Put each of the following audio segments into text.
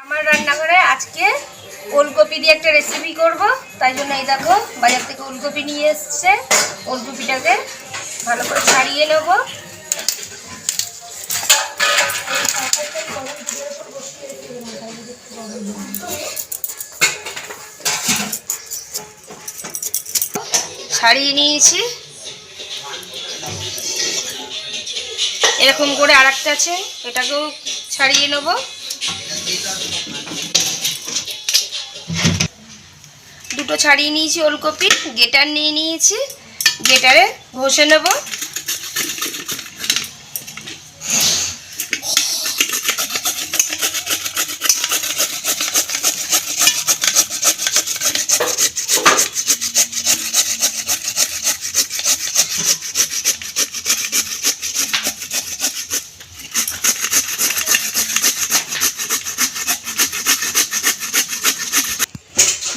আমার রান্নাঘরে আজকে ওলকপি দিয়ে একটা রেসিপি করব, তাই জন্য এই দেখো বাজার থেকে ওলকপি নিয়ে এসেছে। ওলকপিটাকে ভালো করে ছাড়িয়ে নেব। ছাড়িয়ে নিয়েছি, এরকম করে আরেকটা আছে, এটাকেও ছাড়িয়ে নেব। দুটো ছাড়িয়ে নিয়েছি ওলকপি, গেটার নিয়ে নিয়েছি, গেটারে ঘষে নেব।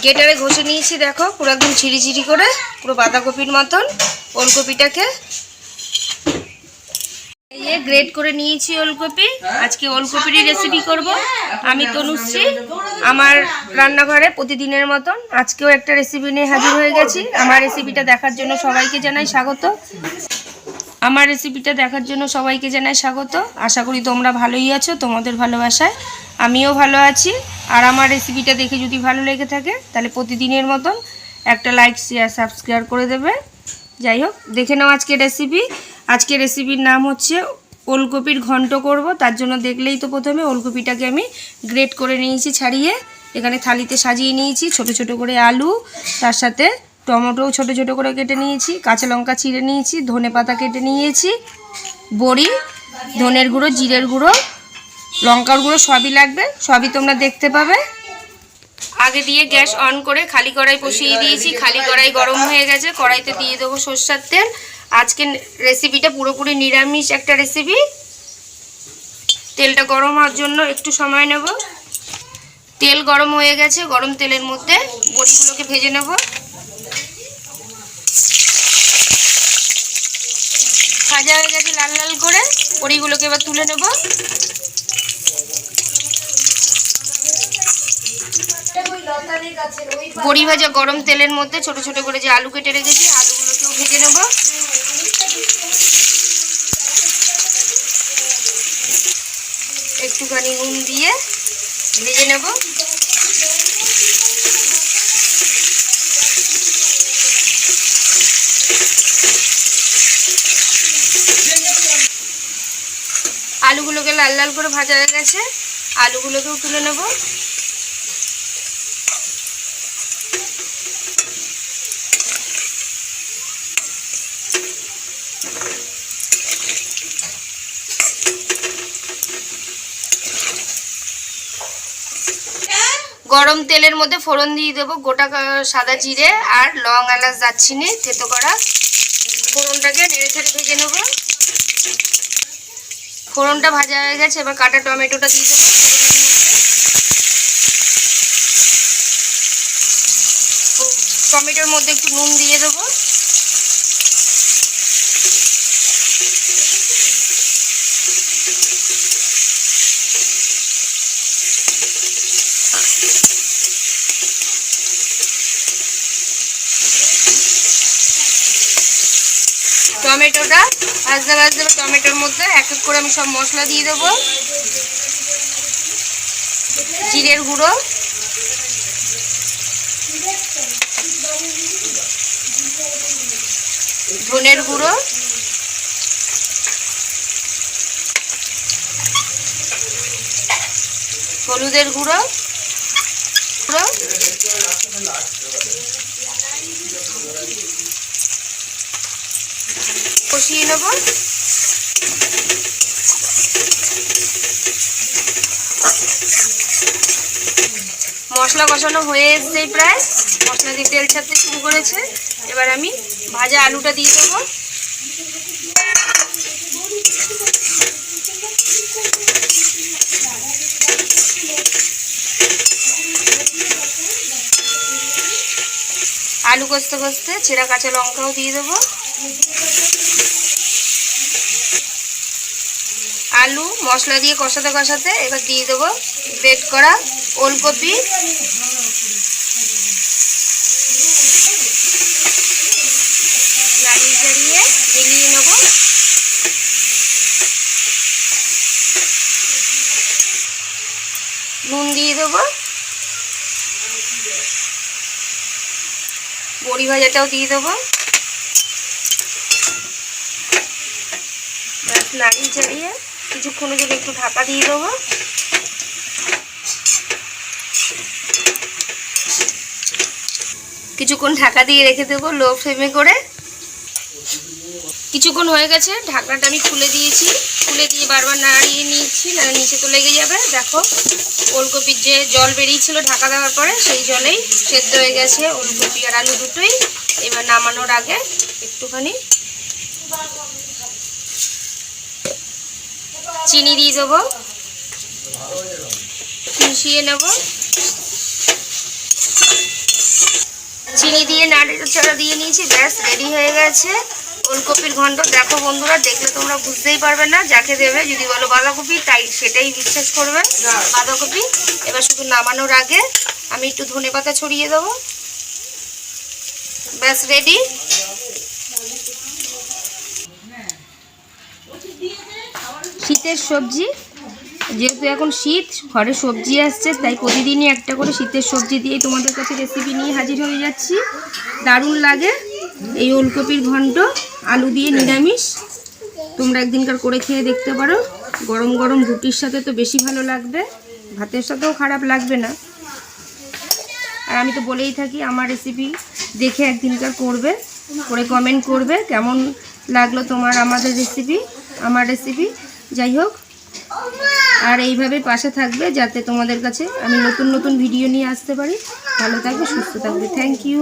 গেটারে ঘষে নিয়েছি, দেখো পুরো একদম ছিঁড়ি করে, পুরো বাঁধাকপির মতন ওলকপিটাকে গ্রেট করে নিয়েছি। ওলকপি আজকে ওলকপিরই রেসিপি করব। আমি তনুশ্রী, আমার রান্নাঘরে প্রতিদিনের মতন আজকেও একটা রেসিপি নিয়ে হাজির হয়ে গেছি। আমার রেসিপিটা দেখার জন্য সবাইকে জানাই স্বাগত। আশা করি তোমরা ভালোই আছো, তোমাদের ভালোবাসায় আমিও ভালো আছি। আর আমার রেসিপিটা দেখে যদি ভালো লেগে থাকে তাহলে প্রতিদিনের মতন একটা লাইক, শেয়ার, সাবস্ক্রাইব করে দেবে। যাই হোক, দেখে নাও আজকে রেসিপির নাম হচ্ছে ওলকপির ঘন্ট করব। তার জন্য দেখলেই তো প্রথমে ওলকপিটাকে আমি গ্রেট করে নিয়েছি ছাড়িয়ে, এখানে থালিতে সাজিয়ে নিয়েছি। ছোট ছোট করে আলু, তার সাথে টমেটো ছোট ছোট করে কেটে নিয়েছি, কাঁচা লঙ্কা চিড়ে নিয়েছি, ধনে পাতা কেটে নিয়েছি, বড়ি, ধনের গুঁড়ো, জিরের গুঁড়ো, লঙ্কার গুঁড়ো সবই লাগবে, সবই তোমরা দেখতে পাবে। আগে দিয়ে গ্যাস অন করে খালি কড়াই বসিয়ে দিয়েছি। খালি কড়াই গরম হয়ে গেছে, কড়াইতে দিয়ে দেবো সরষের তেল। আজকে রেসিপিটা পুরোপুরি নিরামিষ একটা রেসিপি। তেলটা গরম হওয়ার জন্য একটু সময় নেব। তেল গরম হয়ে গেছে, গরম তেলের মধ্যে বড়িগুলোকে ভেজে নেব। ভাজা হয়ে গেছে লাল লাল করে, বড়িগুলোকে এবার তুলে নেব। বড়ি ভাজা গরম তেলের মধ্যে ছোট ছোট করে যে আলু কেটে রেখেছি, আলুগুলোকেও ভেজে নেব। একটুখানি নুন দিয়ে ভেজে নেব। আলুগুলোকে লাল লাল করে ভাজা হয়ে গেছে, আলুগুলোকেও তুলে নেব। গরম তেলের মধ্যে ফোড়ন দিয়ে দেবো গোটা সাদা জিরে আর লং, এলাচ, দারচিনি থেতো করা। ফোড়নটাকে নেড়ে ছেড়ে ভেজে নেব। ফোড়নটা ভাজা হয়ে গেছে, এবার কাটা টমেটোটা দিয়ে দেবো টমেটোর মধ্যে একটু নুন দিয়ে দেবো। টমেটোটা ভাজতে ভাজতে টমেটোর মধ্যে এক এক করে আমি সব মশলা দিয়ে দেবো। জিরের গুঁড়ো, ধনের গুঁড়ো, হলুদের গুঁড়ো, কষিয়ে নেব। মশলা কষানো হয়ে এসছে প্রায়, মশলা দিয়ে তেল ছাড়তে শুরু করেছে। এবার আমি ভাজা আলুটা দিয়ে দেবো। আলু কষতে কষতে ছেঁড়া কাঁচা লঙ্কাও দিয়ে দেবো। আলু মশলা দিয়ে কষাতে কষাতে এবার দিয়ে দেবো গ্রেট করা ওলকপি, নাড়িয়ে চাড়িয়ে মিলিয়ে নেব। নুন দিয়ে দেবো, বড়ি ভাজাটাও দিয়ে দেবো। ব্যাস নাড়িয়ে চাড়িয়ে কিছুক্ষণের জন্য একটু ঢাকা দিয়ে দেবো। কিছুক্ষণ ঢাকা দিয়ে রেখে দেবো লো ফ্লেমে করে। কিছুক্ষণ হয়ে গেছে, ঢাকনাটা আমি খুলে দিয়েছি। খুলে দিয়ে বারবার নাড়িয়ে নিচ্ছি, না নিচে তো লেগে যাবে। দেখো ওলকপির যে জল বেরিয়েছিল ঢাকা দেওয়ার পরে, সেই জলেই সেদ্ধ হয়ে গেছে ওলকপি আর আলু দুটোই। এবার নামানোর আগে একটুখানি চিনি দিয়ে দেবো, মিশিয়ে নেব। চিনি দিয়ে নাড়াচাড়া দিয়ে নিয়েছি, ব্যাস রেডি হয়ে গেছে ওলকপির ঘন্ট। দেখো বন্ধুরা, দেখলে তোমরা বুঝতেই পারবে না, যাকে দেবে যদি বলো বাঁধাকপি তাই সেটাই বিশ্বাস করবে, বাঁধাকপি। এবার শুধু নামানোর আগে আমি একটু ধনেপাতা ছড়িয়ে দেবো, ব্যাস রেডি। শীতের সবজি, যেহেতু এখন শীত, ঘরে সবজি আসছে, তাই প্রতিদিনই একটা করে শীতের সবজি দিয়ে তোমাদের কাছে রেসিপি নিয়ে হাজির হয়ে যাচ্ছি। দারুণ লাগে এই ওলকপির ঘন্ট, আলু দিয়ে নিরামিষ। তোমরা একদিনকার করে খেয়ে দেখতে পারো, গরম গরম রুটির সাথে তো বেশি ভালো লাগবে, ভাতের সাথেও খারাপ লাগবে না। আর আমি তো বলেই থাকি আমার রেসিপি দেখে একদিনকার করবে, করে কমেন্ট করবে কেমন লাগলো তোমার আমাদের রেসিপি, আমার রেসিপি। যাই হোক, আর এইভাবে পাশে থাকবে যাতে তোমাদের কাছে আমি নতুন নতুন ভিডিও নিয়ে আসতে পারি। ভালো থাকবে, সুস্থ থাকবে। Thank you.